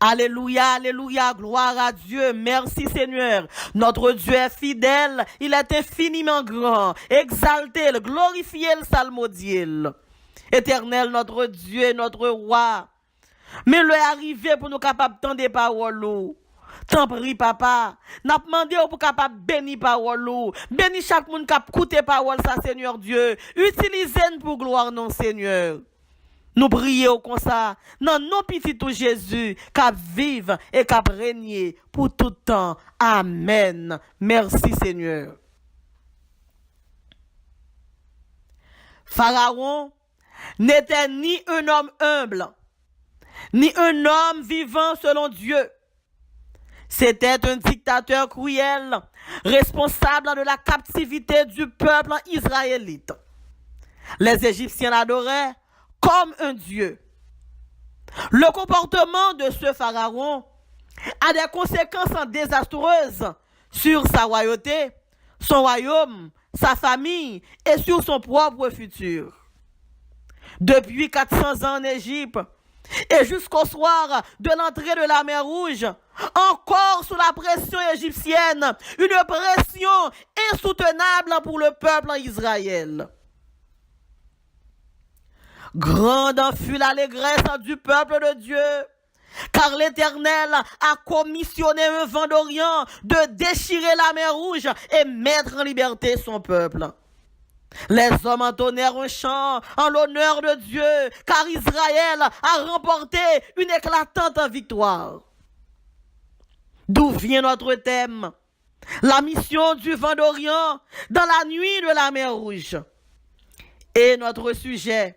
Alléluia, alléluia, gloire à Dieu, merci Seigneur. Notre Dieu est fidèle, il est infiniment grand, exalté, glorifié, salmodié. Éternel, notre Dieu, notre roi. Mais le est arrivé pour nous capables de tendre des paroles. T'en prie, papa. N'a demandé pour capable bénir parole. Bénis chaque monde qui a écouté parole, ça, Seigneur Dieu. Utilisez-nous pour gloire, non, Seigneur. Nous prions comme ça, dans nos petits tout Jésus, qui vive et qui règne pour tout temps. Amen. Merci, Seigneur. Pharaon n'était ni un homme humble, ni un homme vivant selon Dieu. C'était un dictateur cruel, responsable de la captivité du peuple israélite. Les Égyptiens l'adoraient comme un dieu. Le comportement de ce pharaon a des conséquences désastreuses sur sa royauté, son royaume, sa famille et sur son propre futur. Depuis 400 ans en Égypte et jusqu'au soir de l'entrée de la mer Rouge, encore sous la pression égyptienne, une pression insoutenable pour le peuple Israël. Grande fut l'allégresse du peuple de Dieu, car l'Éternel a commissionné un vent d'Orient de déchirer la mer Rouge et mettre en liberté son peuple. Les hommes entonnèrent un chant en l'honneur de Dieu, car Israël a remporté une éclatante victoire. D'où vient notre thème? La mission du vent d'Orient dans la nuit de la mer Rouge. Et notre sujet,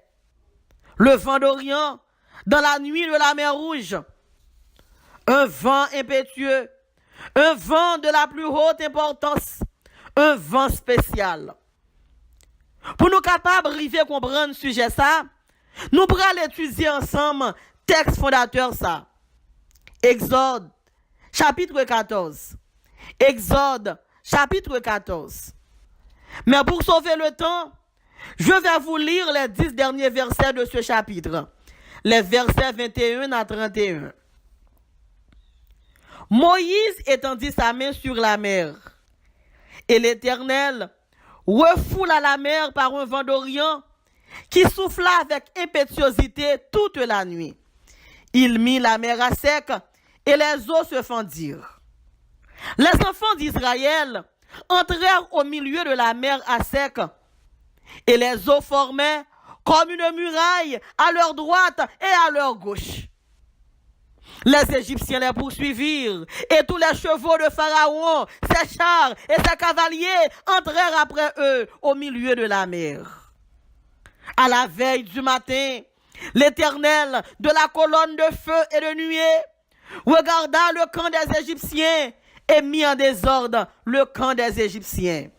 le vent d'Orient dans la nuit de la mer Rouge. Un vent impétueux, un vent de la plus haute importance, un vent spécial. Pour nous capables d'arriver à comprendre ce sujet ça, nous pourrons étudier ensemble texte fondateur ça. Exode, chapitre 14. Exode, chapitre 14. Mais pour sauver le temps, je vais vous lire les 10 derniers versets de ce chapitre. Les versets 21 à 31. Moïse étendit sa main sur la mer, et l'Éternel refoula la mer par un vent d'Orient qui souffla avec impétuosité toute la nuit. Il mit la mer à sec et les eaux se fendirent. Les enfants d'Israël entrèrent au milieu de la mer à sec et les eaux formaient comme une muraille à leur droite et à leur gauche. Les Égyptiens les poursuivirent et tous les chevaux de Pharaon, ses chars et ses cavaliers entrèrent après eux au milieu de la mer. À la veille du matin, l'Éternel de la colonne de feu et de nuée regarda le camp des Égyptiens et mit en désordre le camp des Égyptiens.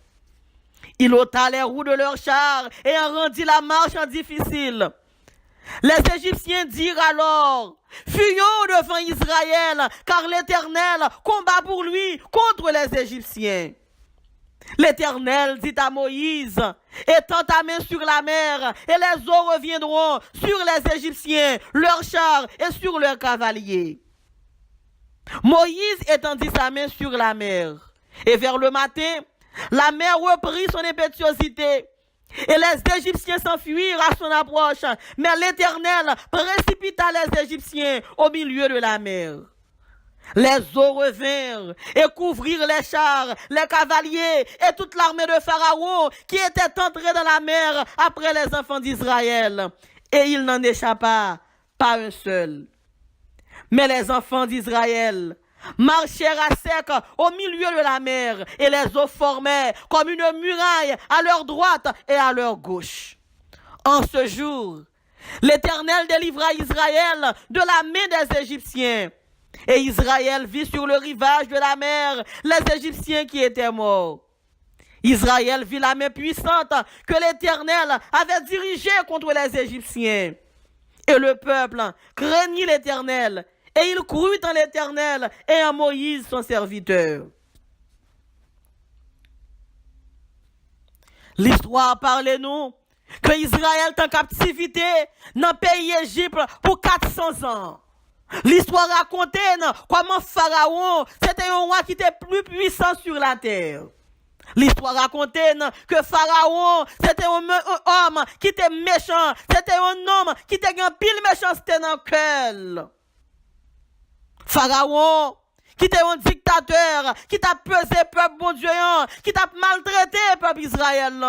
Il ôta les roues de leurs chars et en rendit la marche en difficile. Les Égyptiens dirent alors, fuyons devant Israël, car l'Éternel combat pour lui contre les Égyptiens. L'Éternel dit à Moïse, étends ta main sur la mer, et les eaux reviendront sur les Égyptiens, leurs chars et sur leurs cavaliers. Moïse étendit sa main sur la mer, et vers le matin, la mer reprit son impétuosité, et les Égyptiens s'enfuirent à son approche, mais l'Éternel précipita les Égyptiens au milieu de la mer. Les eaux revinrent et couvrirent les chars, les cavaliers et toute l'armée de Pharaon qui était entrée dans la mer après les enfants d'Israël. Et il n'en échappa pas un seul. Mais les enfants d'Israël marchèrent à sec au milieu de la mer et les eaux formaient comme une muraille à leur droite et à leur gauche. En ce jour, l'Éternel délivra Israël de la main des Égyptiens. Et Israël vit sur le rivage de la mer les Égyptiens qui étaient morts. Israël vit la main puissante que l'Éternel avait dirigée contre les Égyptiens. Et le peuple craignit l'Éternel, et il crut en l'Éternel et en Moïse son serviteur. L'histoire parle-nous que Israël est en captivité dans le pays Égypte pour 400 ans. L'histoire raconte comment Pharaon, c'était un roi qui était plus puissant sur la terre. L'histoire raconte que Pharaon, c'était un homme qui était méchant. C'était un homme qui était un pile méchanceté dans le cœur. Pharaon, qui était un dictateur, qui t'a pesé peuple bon Dieu, qui t'a maltraité peuple Israël.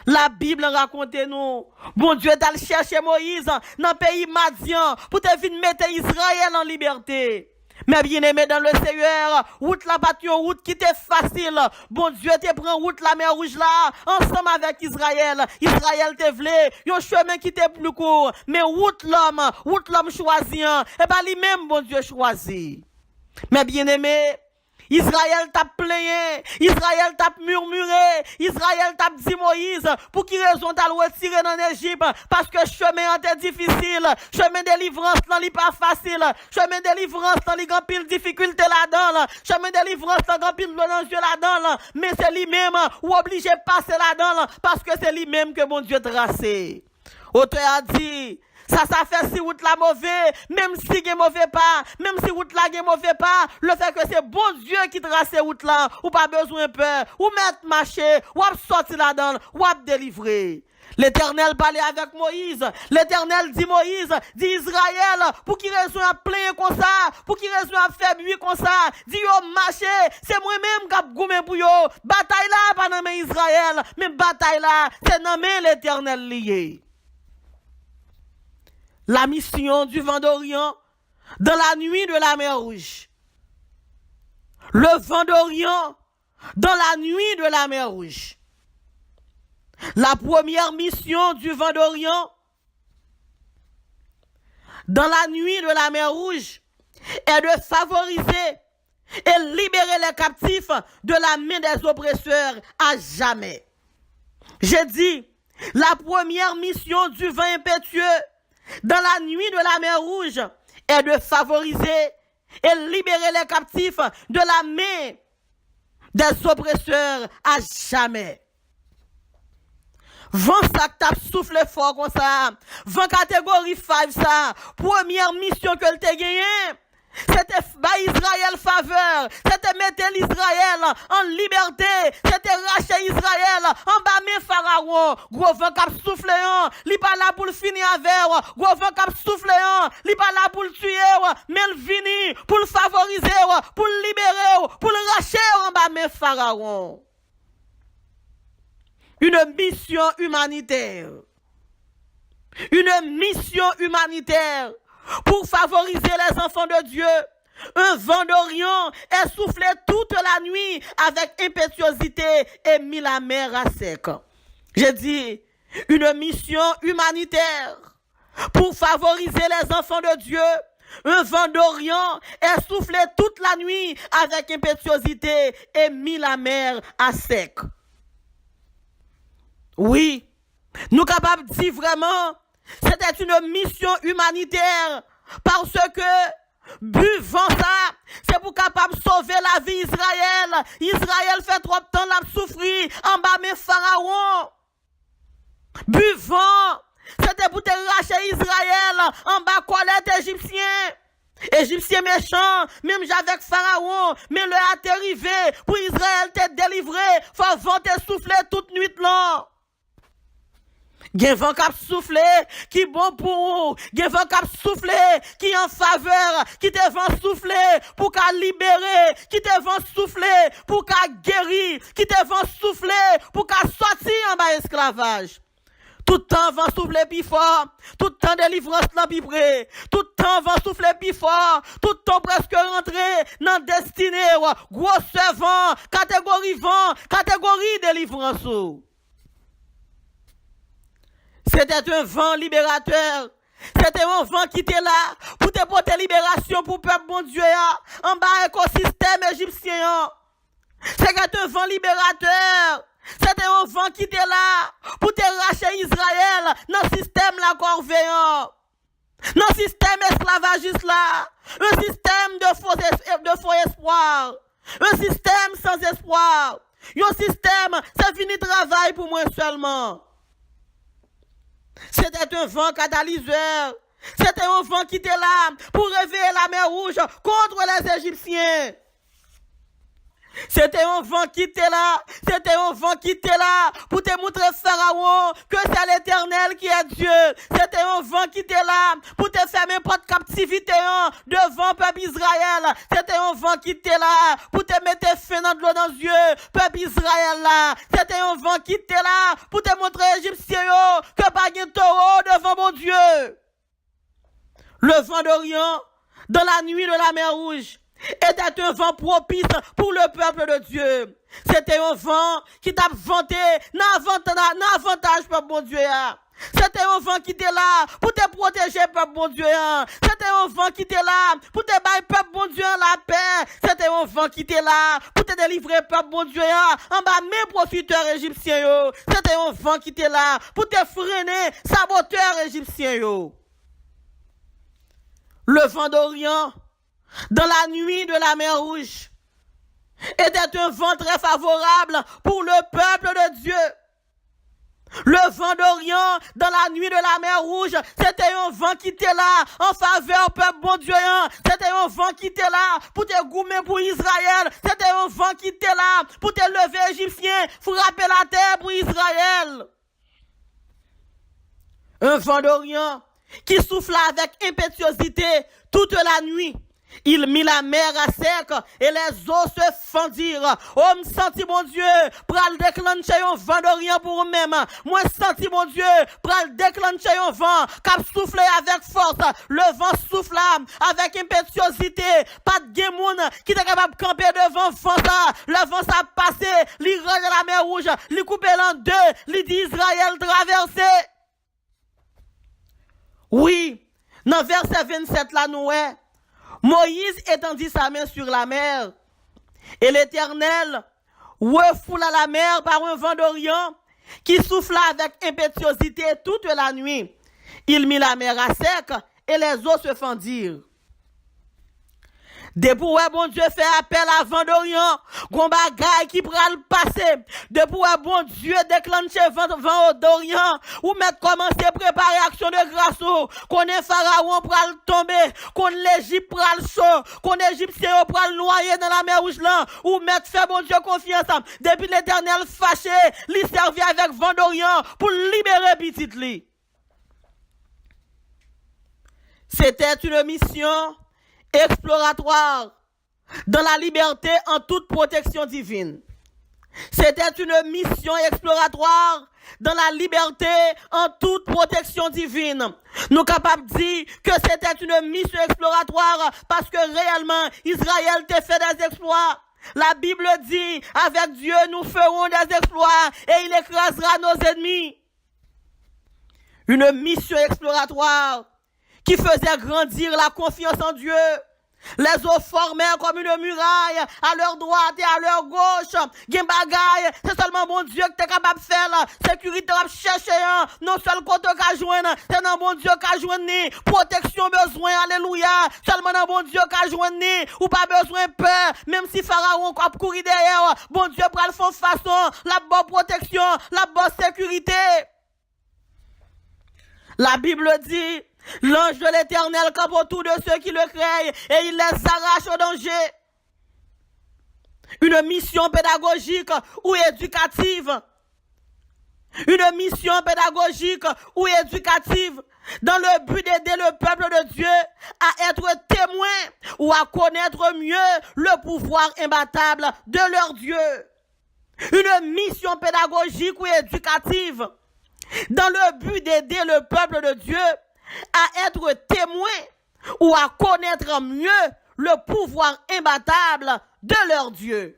La Bible raconte nous, bon Dieu d'aller chercher Moïse dans le pays Madian pour te venir mettre Israël en liberté. Mais bien aimé dans le Seigneur, route la bâtie, route qui était facile. Bon Dieu te prend route la mer rouge là, ensemble avec Israël. Israël te voulait, un chemin qui était plus court. Mais route l'homme choisi, et pas lui-même bon Dieu choisi. Mais bien aimé, Israël t'a plaigné, Israël t'a murmuré, Israël t'a dit Moïse, pour qui raison t'as retiré dans l'Égypte? Parce que chemin était difficile, chemin de délivrance là n'est pas facile, chemin de délivrance là il y a pile difficulté là-dedans, chemin de délivrance là il y a pile Dieu là-dedans, mais c'est lui-même ou obligé de passer là-dedans parce que c'est lui-même que mon Dieu tracé. Auteur a dit, ça fait si route la mauvais, même si il mauvais pas, même si route la mauvais pas, le fait que c'est bon Dieu qui trace route là, ou pas besoin de peur, ou mettre marcher, ou sortir là-dedans, ou délivrer. L'Éternel parlait avec Moïse. L'Éternel dit Moïse, dit Israël, pour qui raison à plein comme ça, pour qui raison à faire buis comme ça, dit yo marché, c'est moi-même qui a goumé pour yo. Bataille là, pas dans Israël, mais bataille là, c'est dans l'Éternel lié. La mission du vent d'Orient dans la nuit de la mer Rouge. Le vent d'Orient dans la nuit de la mer Rouge. La première mission du vent d'Orient dans la nuit de la mer Rouge est de favoriser et libérer les captifs de la main des oppresseurs à jamais. J'ai dit, la première mission du vent impétueux dans la nuit de la mer Rouge est de favoriser et libérer les captifs de la main des oppresseurs à jamais. Vent ça tape souffle fort comme ça. Vent catégorie 5 ça. Première mission que le te gagné. C'était bas Israël faveur. C'était mettre l'Israël en liberté. C'était racheter Israël en bas mes pharaons. Gros vent cap souffle un. Li pas là pour le finir avec. Gros vent cap souffle un. Li pas là pour le tuer. Mais le finir pour le favoriser. Pour le libérer. Pour le racheter en bas mes pharaons. Une mission humanitaire. Une mission humanitaire pour favoriser les enfants de Dieu. Un vent d'Orient est soufflé toute la nuit avec impétuosité et mis la mer à sec. J'ai dit, une mission humanitaire pour favoriser les enfants de Dieu. Un vent d'Orient est soufflé toute la nuit avec impétuosité et mis la mer à sec. Oui, nous sommes capables de dire vraiment, c'était une mission humanitaire parce que buvant ça, c'est pour capable sauver la vie Israël. Israël fait trop de temps l'a souffrir en bas mes pharaons. Buvant, c'était pour te racheter Israël en bas colette égyptien. Égyptien méchant, même avec Pharaon, mais le a arrivé pour Israël te délivrer, faut vent te souffler toute nuit là. Gen vent k'ap soufflé, qui bon pour, gen vent k'ap soufflé, qui en faveur, qui te vent soufflé pour qu'a libérer, qui te vent soufflé pour qu'a guérir, qui te vent soufflé pour qu'a sortir en bas esclavage. Tout le temps vent souffler plus fort, tout le temps délivrance là plus près, tout le temps vent souffler plus fort, tout le temps presque rentrer dans destinée, gros vent, catégorie délivrance. C'était un vent libérateur. C'était un vent qui était là pour te porter libération pour le peuple bon Dieu en bas écosystème égyptien. C'était un vent libérateur. C'était un vent qui était là pour te racheter Israël dans le système la corvéant. Dans le système esclavagiste là. Un système de faux espoir. Un système sans espoir. Un système, c'est fini travail pour moi seulement. C'était un vent catalyseur C'était un vent qui était là pour réveiller la mer Rouge contre les Égyptiens. C'était un vent qui était là. C'était un vent qui était là pour te montrer Pharaon que c'est l'Éternel qui est Dieu. C'était un vent qui était là pour te faire n'importe captivité devant peuple Israël. C'était un vent qui était là pour te mettre fin dans de l'eau dans les yeux, peuple Israël là. C'était un vent qui était là pour te montrer Égyptien que pas de taureau devant mon Dieu. Le vent d'Orient dans la nuit de la mer Rouge était un vent propice pour le peuple de Dieu. C'était un vent qui t'a vanté n'avantage peuple bon Dieu. C'était un vent qui était là pour te protéger peuple bon Dieu. C'était un vent qui était là pour te bailler peuple bon Dieu la paix. C'était un vent qui était là pour te délivrer peuple bon Dieu en bas mes profiteurs égyptiens. C'était un vent qui était là pour te freiner saboteurs égyptiens. Le vent d'Orient dans la nuit de la mer Rouge était un vent très favorable pour le peuple de Dieu. Le vent d'Orient dans la nuit de la mer Rouge, c'était un vent qui était là en faveur peuple bon Dieu. C'était un vent qui était là pour te goumer pour Israël. C'était un vent qui était là pour te lever Égyptien, frapper la terre pour Israël. Un vent d'Orient qui souffla avec impétuosité toute la nuit. Il mit la mer à sec et les eaux se fendirent. Oh, me senti mon Dieu, pral déclencher un vent d'Orient pour eux-mêmes. Moi senti mon Dieu, pral déclencher un vent cap souffler avec force. Le vent souffle avec impétuosité. Pas de guémoun qui est capable de camper devant le vent ça. Le vent ça passé, li range la mer Rouge, li couper en deux, li dit Israël traverser. Oui, dans verset 27 là nous Moïse étendit sa main sur la mer, et l'Éternel refoula la mer par un vent d'Orient qui souffla avec impétuosité toute la nuit. Il mit la mer à sec et les eaux se fendirent. Depuis bon Dieu fait appel à vent d'Orient, gon bagay qui pral passer. Depuis bon Dieu déclencher vent d'Orient, ou mettre commencer à préparer action de grâce, qu'on est Pharaon pral tomber, qu'on l'Égypte pral chaud, qu'on Égyptien pral noyer dans la mer Rouge là, ou mettre fait bon Dieu confiance. Depuis l'Éternel fâché, lui servir avec vent d'Orient pour libérer petit li. C'était une mission exploratoire dans la liberté en toute protection divine. C'était une mission exploratoire dans la liberté en toute protection divine. Nous sommes capables de dire que c'était une mission exploratoire parce que réellement Israël t'a fait des exploits. La Bible dit, avec Dieu nous ferons des exploits et il écrasera nos ennemis. Une mission exploratoire qui faisait grandir la confiance en Dieu. Les eaux formaient comme une muraille à leur droite et à leur gauche. Gen bagay, c'est seulement bon Dieu qui est capable de faire la sécurité à chercher. Non seul côté qu'a joindre, c'est dans bon Dieu qu'a joindre. Protection besoin, alléluia. Seulement dans bon Dieu qu'a joindre. Ou pas besoin peur, même si Pharaon a couru derrière. Bon Dieu prend le fond façon, la bonne protection, la bonne sécurité. La Bible dit, l'ange de l'Éternel campe autour de ceux qui le craignent et il les arrache au danger. Une mission pédagogique ou éducative. Une mission pédagogique ou éducative dans le but d'aider le peuple de Dieu à être témoin ou à connaître mieux le pouvoir imbattable de leur Dieu. Une mission pédagogique ou éducative dans le but d'aider le peuple de Dieu à être témoin ou à connaître mieux le pouvoir imbattable de leur Dieu.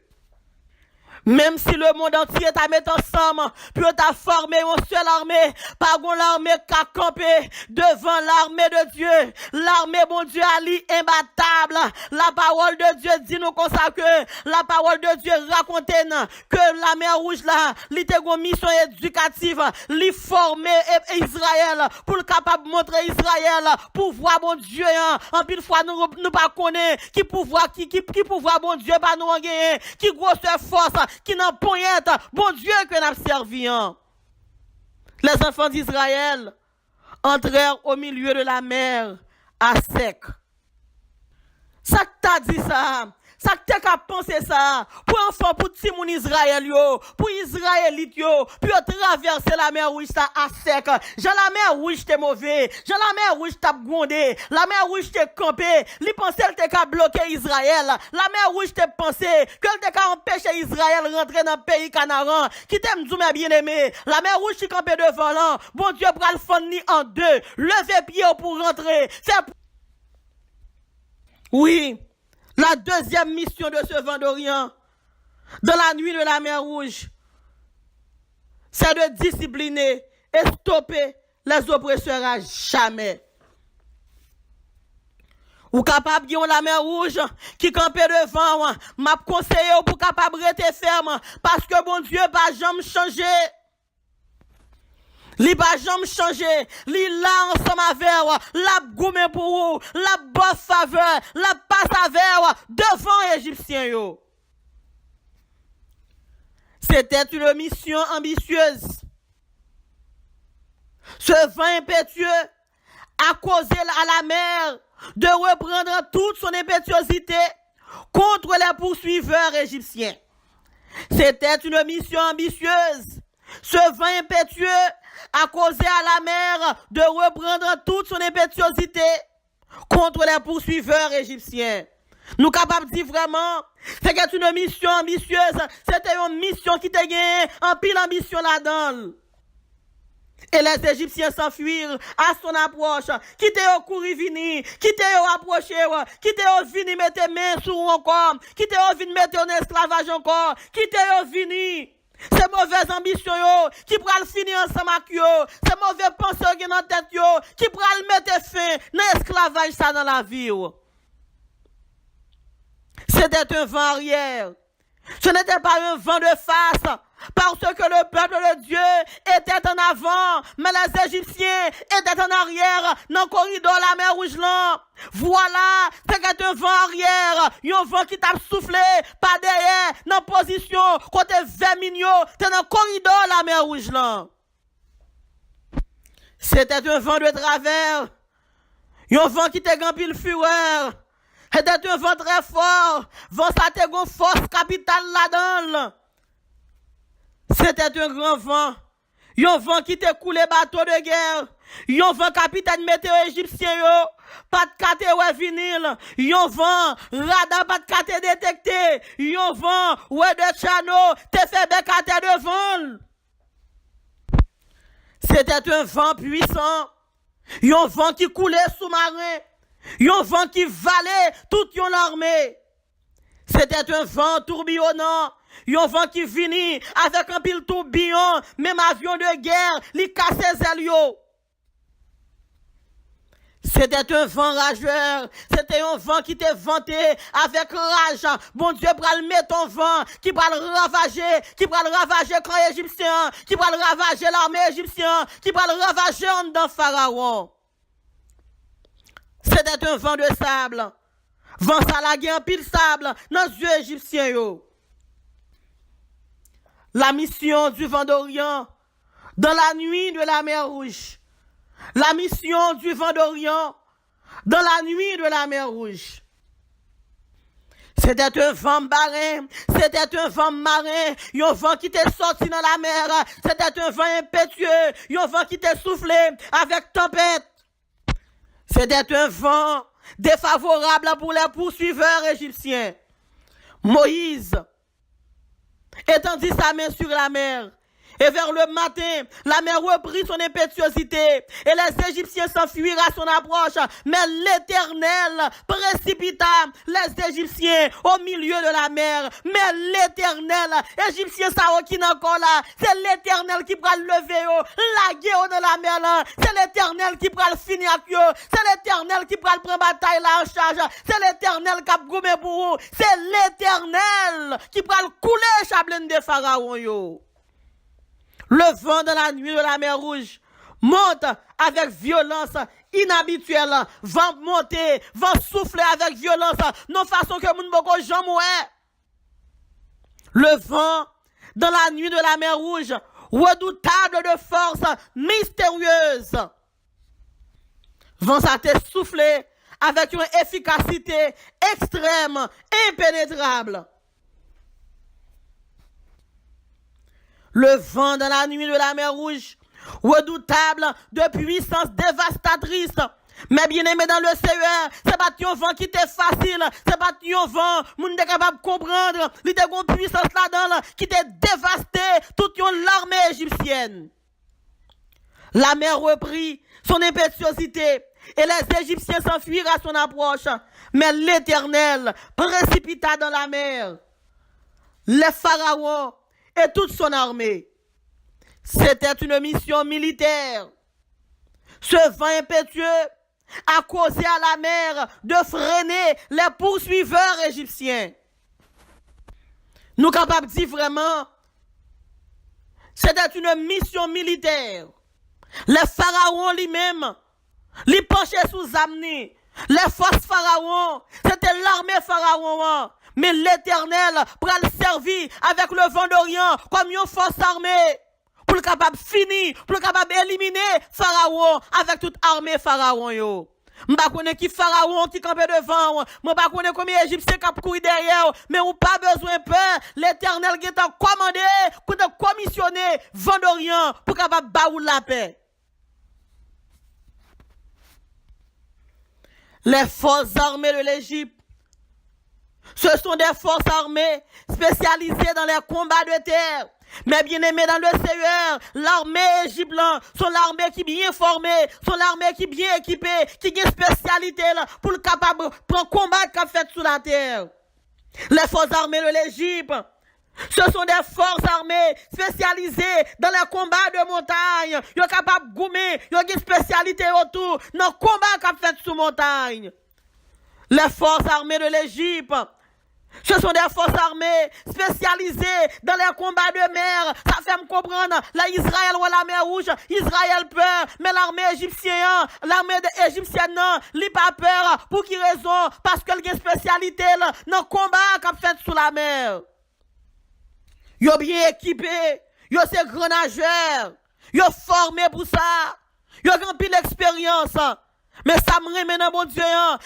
Même si le monde entier t'a mis ensemble, puis t'a formé une seule armée, pas une armée qui a campé devant l'armée de Dieu. L'armée, mon Dieu, ali imbattable. La parole de Dieu dit nous comme ça que la parole de Dieu raconte que la mer Rouge là, li te gon mission éducative, li former Israël pour le capable montrer Israël pouvoir bon Dieu. En pile fois nous pas connaître qui pouvoir bon Dieu pas nous gagner, qui grosse force qui n'en poignette, bon Dieu que n'a servi. Les enfants d'Israël entrèrent au milieu de la mer à sec. Ça que t'as dit ça? Ça que t'as qu'à penser ça? Pour enfant, pour tout mon Israël yo, pour Israélite yo, puis traverser la mer Rouge ça à sec. Jean la mer Rouge t'es mauvais. Jean la mer Rouge t'as grondé. La mer Rouge t'es campé. Li pensait t'es qu'à bloquer Israël. La mer Rouge t'es pensé qu'elle t'es qu'à empêcher Israël rentrer dans le pays Canaan. Qui t'aime d'où mes bien-aimés. La mer Rouge t'es campé devant là. Bon Dieu pral fondre en deux. Levez pied pour rentrer. Oui. La deuxième mission de ce vent d'Orient, dans la nuit de la mer Rouge, c'est de discipliner et stopper les oppresseurs à jamais. Ou capable de la mer Rouge qui campe devant, m'a conseillé pour capable rester ferme, parce que bon Dieu pas jamais changer. Li pas jamais changer, li là ensemble avec la goumé pour vous, la bosse faveur, la passe avec devant Égyptiens yo. C'était une mission ambitieuse. Ce vent impétueux a causé à la mer de reprendre toute son impétuosité contre les poursuiveurs égyptiens. C'était une mission ambitieuse. Ce vent impétueux a causé à la mer de reprendre toute son impétuosité contre les poursuiveurs égyptiens. Nous capables de dire vraiment, c'est une mission ambitieuse, c'était une mission qui t'a gagné en pile ambition là-dedans. Et les Égyptiens s'enfuirent à son approche, qui t'est au couru vini, qui t'est au approché, qui t'est au vini mettre main sur encore, qui t'est au vini mettre en esclavage encore, qui t'est au vini. C'est mauvaise ambition yo, qui pral finir ensemble avec yo, c'est mauvais penseur qui dans tête yo, qui pral mettre fin dans l'esclavage ça dans la vie yo. C'était un vent arrière. Ce n'était pas un vent de face, parce que le peuple de Dieu était en avant, mais les Égyptiens étaient en arrière, dans le corridor de la mer Rouge là. Voilà, c'est un vent arrière, un vent qui t'a soufflé, pas derrière, dans position, côté 20 millions, t'es dans le corridor de la mer Rouge là. C'était un vent de travers, un vent qui t'a rempli le fureur. C'était un vent très fort, vent ça t'a une force capitale là-dedans. C'était un grand vent. Un vent qui te coulé bateau de guerre. Un vent capitaine météo égyptien yo. Pas de carte ouais vinyle. Un vent radar pas de carte détecté. Un vent ouais de chano te fait bécate devant. C'était un vent puissant. Un vent qui coulait sous-marin. Un vent qui valait toute une armée. C'était un vent tourbillonnant. Un vent qui finit avec un pile tourbillon, même avion de guerre, li casse ailes yo. C'était un vent rageur, c'était un vent qui te vanté avec rage. Bon Dieu pral mettre un vent qui pral ravager camp égyptien, qui pral ravager l'armée égyptienne, qui pral ravager en dedans Pharaon. C'était un vent de sable. Vent salagé en pile sable dans les yeux égyptiens yo. La mission du vent d'Orient dans la nuit de la mer Rouge. La mission du vent d'Orient dans la nuit de la mer Rouge. C'était un vent marin, c'était un vent marin, un vent qui t'est sorti dans la mer, c'était un vent impétueux, un vent qui t'est soufflé avec tempête. C'était un vent défavorable pour les poursuiveurs égyptiens. Moïse étendit sa main sur la mer. Et vers le matin, la mer reprit son impétuosité et les Égyptiens s'enfuirent à son approche. Mais l'Éternel précipita les Égyptiens au milieu de la mer. Mais l'Éternel, Égyptiens ça qui n'a encore là, c'est l'Éternel qui prend le lever, la guerre dans la mer là. C'est l'Éternel qui prend le finir avec eux. C'est l'Éternel qui prend le prendre bataille là en charge. C'est l'Éternel qui a gommé pour eux. C'est l'Éternel qui prend le couler chablin de Pharaon yo. Le vent dans la nuit de la mer Rouge monte avec violence inhabituelle. Vent monter, vent souffler avec violence. Non façon que moun boko jamais. Le vent dans la nuit de la mer Rouge, redoutable de force mystérieuse. Vent ça te soufflé avec une efficacité extrême, impénétrable. Le vent dans la nuit de la mer Rouge, redoutable de puissance dévastatrice. Mais bien aimé dans le Seigneur, c'est pas un vent qui était facile, c'est pas un vent, moun est capable de comprendre, il était une puissance là-dedans qui était dévasté toute l'armée égyptienne. La mer reprit son impétuosité et les Égyptiens s'enfuirent à son approche. Mais l'Éternel précipita dans la mer les pharaons et toute son armée. C'était une mission militaire. Ce vent impétueux a causé à la mer de freiner les poursuiveurs égyptiens. Nous sommes capables de dire vraiment, c'était une mission militaire. Les pharaons lui-même, les penchaient sous amener. Les forces pharaons, c'était l'armée pharaon. Mais l'Éternel pour le servir avec le vent d'Orient comme une force armée. Pour le capable finir, pour le capable éliminer Pharaon avec toute armée Pharaon yo. M'pa connais qui Pharaon qui campait devant, m'pa connais combien Égyptiens qui courir derrière, mais on pas besoin peur. L'Éternel qui t'a commandé, qui t'a commissionné vent d'Orient pour capable baou la paix. Les forces armées de l'Égypte, ce sont des forces armées spécialisées dans les combats de terre. Mais bien aimé dans le Seigneur, l'armée égyptienne, sont l'armée qui est bien formée, sont l'armée qui est bien équipée, qui a une spécialité là, pour le capable de prendre combat qu'a fait sous la terre. Les forces armées de l'Égypte, ce sont des forces armées spécialisées dans les combats de montagne. Ils sont capables de gommer, ils ont une spécialité autour dans le combat qu'a fait sous montagne. Les forces armées de l'Égypte, ce sont des forces armées spécialisées dans les combats de mer. Ça fait me comprendre. Là, Israël ou la mer Rouge, Israël peur. Mais l'armée égyptienne, égyptienne, n'a pas peur. Pour qui raison? Parce qu'elle a une spécialité dans le combat qu'a fait sous la mer. Ils sont bien équipés. Ils sont grands nageurs. Ils sont formés pour ça. Ils ont rempli l'expérience. Mais ça me remet dans bon Dieu,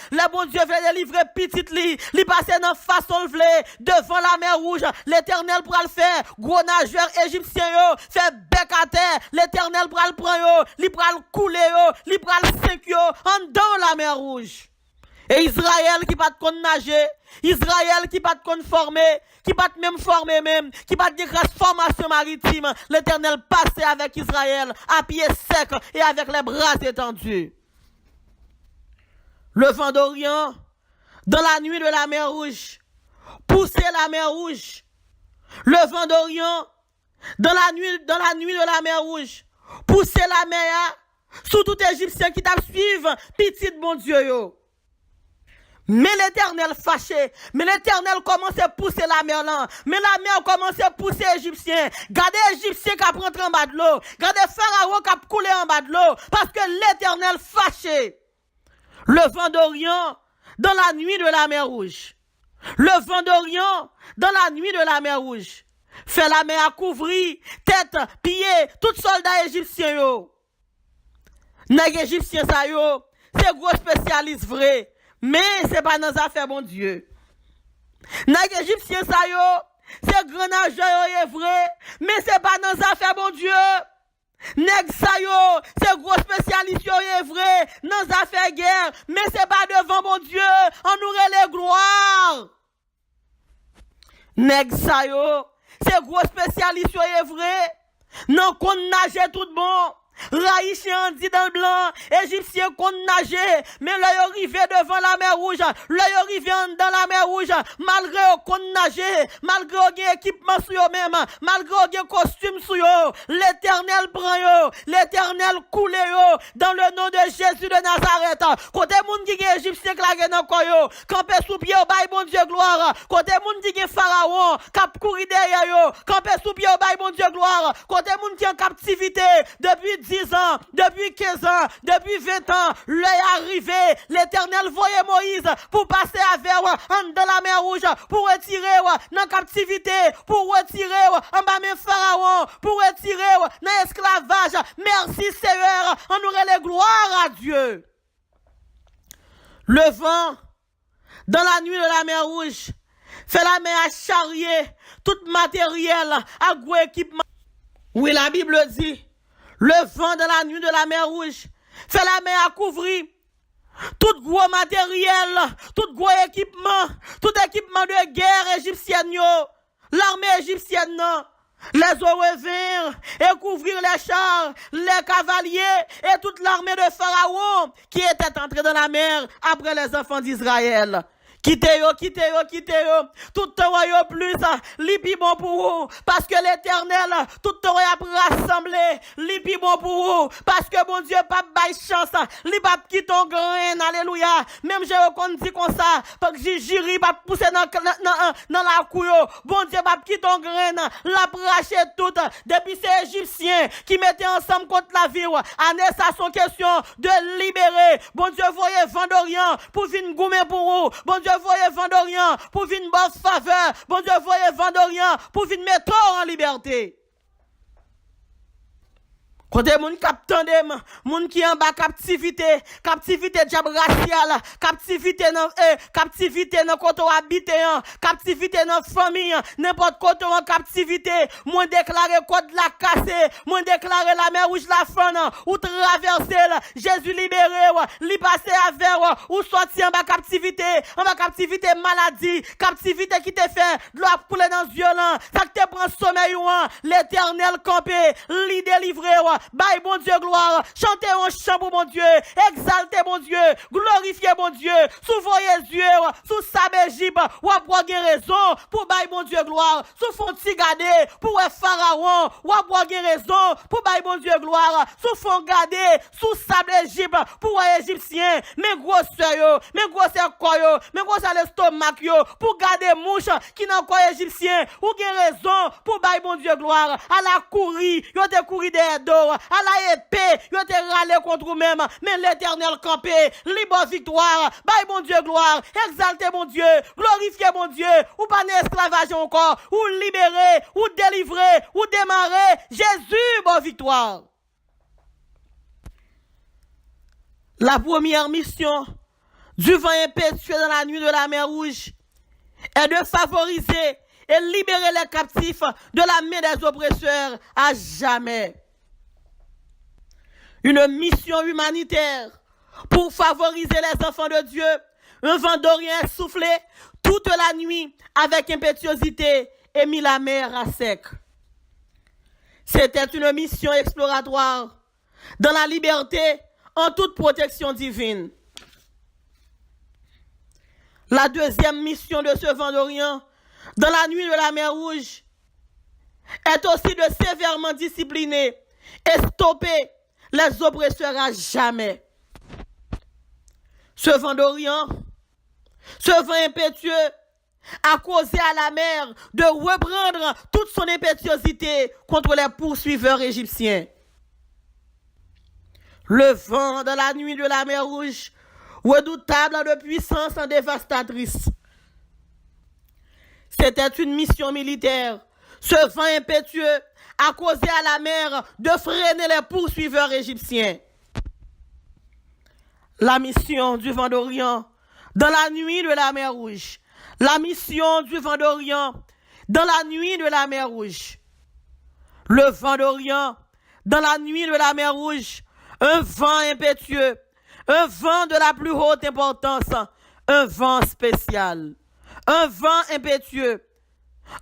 le bon Dieu veut délivrer petite li passer dans façon vle devant la mer Rouge. L'Éternel pourra le faire. Gros nageur égyptien yo, fait bec à terre. L'Éternel pourra le prendre yo, li pourra le couler yo, li pourra le sink yo en dans la mer Rouge. Et Israël qui pas de kon nager, Israël qui pas de kon former, qui pas même former même, qui pas de grâce formation maritime, l'Éternel passait avec Israël à pied sec et avec les bras étendus. Le vent d'Orient, dans la nuit de la mer Rouge, poussait la mer Rouge. Le vent d'Orient, dans la nuit de la mer Rouge, poussait la mer, sous tout Égyptien qui t'a suivre, petit bon Dieu yo. Mais l'Éternel fâché, mais l'Éternel commençait à pousser la mer là, mais la mer commençait à pousser Égyptien. Gardez Égyptien qui a rentré en bas de l'eau, gardez Pharaon qui a coulé en bas de l'eau, parce que l'Éternel fâché. Le vent d'Orient dans la nuit de la mer Rouge. Le vent d'Orient dans la nuit de la mer Rouge. Fait la mer à couvrir, tête, pied, tout soldat égyptien yo. Nèg égyptien sa yo, c'est gros spécialiste vrai, mais c'est pas dans affaires bon Dieu. Nèg égyptien sa yo, c'est grand nageur est vrai, mais c'est pas dans affaires bon Dieu. Nèg sa yo, c'est gros spécialiste yo est vrai, dans affaires guerre, mais c'est pas devant bon Dieu, on nous les gloires. Nèg sa yo, c'est gros spécialiste yo est vrai, non qu'on nage tout bon. Raïchien dit dans le blanc, Égyptien qu'on nager, mais là yo arrivé devant la mer Rouge, là yo arrivé dans la mer Rouge, malgré qu'on nager, malgré qu'on équipement sur yo même, malgré qu'on costume sur yo, l'Éternel prend yo, l'Éternel coule yo, dans le nom de Jésus de Nazareth. Côté moun qui est Égyptien clagué dans koyo, campé sous pied au bail bon Dieu gloire, côté moun qui est Pharaon, cap courir derrière yo, campé sous pied au bail bon Dieu gloire, côté moun qui est en captivité depuis 10 ans, depuis 15 ans, depuis 20 ans, l'œil arrivé, l'Éternel voyait Moïse pour passer avec dans la mer Rouge, pour retirer dans captivité, pour retirer en bas même Pharaon, pour retirer dans l'esclavage. Merci Seigneur, on aurait les gloires à Dieu. Le vent, dans la nuit de la mer Rouge, fait la mer à charrier tout matériel, à gros équipement. Oui, la Bible dit, le vent dans la nuit de la mer Rouge fait la mer à couvrir tout gros matériel, tout gros équipement, tout équipement de guerre égyptienne, l'armée égyptienne, les revinrent et couvrir les chars, les cavaliers et toute l'armée de Pharaon qui était entrée dans la mer après les enfants d'Israël. Quittez yo, tout temps yo plus, li bon pour vous, parce que l'Éternel, tout temps a rassemblé, li bon pour vous, parce que bon Dieu pas bail chance, li pas quitter ton grain, alléluia, même j'ai dit comme ça, parce que j'ai pas pousser dans la couille, bon Dieu pas quitter ton grain, la braché tout, depuis ces Égyptiens qui mettaient ensemble contre la vie, année ça son question de libérer, bon Dieu voyez vent d'Orient pour venir goumer pour vous, bon Dieu voyez vent d'Orient pour venir bosse faveur. Bon Dieu voyez vent d'Orient pour venir mettre en liberté. Quand moun kap tande, moun qui en bas captivité diable racial, captivité dans côté habité, captivité dans famille, n'importe côté en captivité, moun déclaré code la cassé, moun déclaré la mer rouge la fan, ou traverser Jésus libéré, li passer avec ou sorti en bas captivité maladie, captivité qui te fait de l'eau couler dans violent, ça te prend sommeil l'Éternel campé, li délivré. Bye bon Dieu gloire, chantez un chant pour mon Dieu, exaltez mon Dieu, glorifiez mon Dieu, sous voyez Dieu, sous Sab Égypte, ou à boire raison, pour bye mon Dieu gloire, sous font garder, pour Pharaon, ou à boire raison, pour bye mon Dieu gloire, sous font garder, sous Sab Égypte, pour Égyptien, mes gros sœurs, mes gros sœurs, mes gros l'estomac, pour garder mouche, qui n'a quoi Égyptien, ou raison, pour bye mon Dieu gloire, à la courir, yo te courir des dos, à la épée, yo te râlé contre vous-même, mais l'Éternel campé, libre victoire, bye mon Dieu gloire, exaltez mon Dieu, glorifiez mon Dieu, ou pas d'esclavage encore, ou libérer, ou délivrer, ou démarrer, Jésus, bonne victoire. La première mission du vent impétueux dans la nuit de la mer Rouge est de favoriser et libérer les captifs de la main des oppresseurs à jamais. Une mission humanitaire pour favoriser les enfants de Dieu. Un vent d'Orient soufflé toute la nuit avec impétuosité et mis la mer à sec. C'était une mission exploratoire dans la liberté en toute protection divine. La deuxième mission de ce vent d'Orient dans la nuit de la mer Rouge est aussi de sévèrement discipliner et stopper les oppresseurs à jamais. Ce vent d'Orient, ce vent impétueux a causé à la mer de reprendre toute son impétuosité contre les poursuiveurs égyptiens. Le vent de la nuit de la mer Rouge, redoutable de puissance dévastatrice. C'était une mission militaire. Ce vent impétueux a causé à la mer de freiner les poursuiveurs égyptiens. La mission du vent d'Orient dans la nuit de la mer Rouge. La mission du vent d'Orient dans la nuit de la mer Rouge. Le vent d'Orient dans la nuit de la mer Rouge. Un vent impétueux. Un vent de la plus haute importance. Un vent spécial. Un vent impétueux.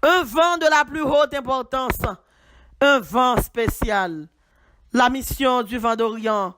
Un vent de la plus haute importance. Un vent spécial. La mission du vent d'Orient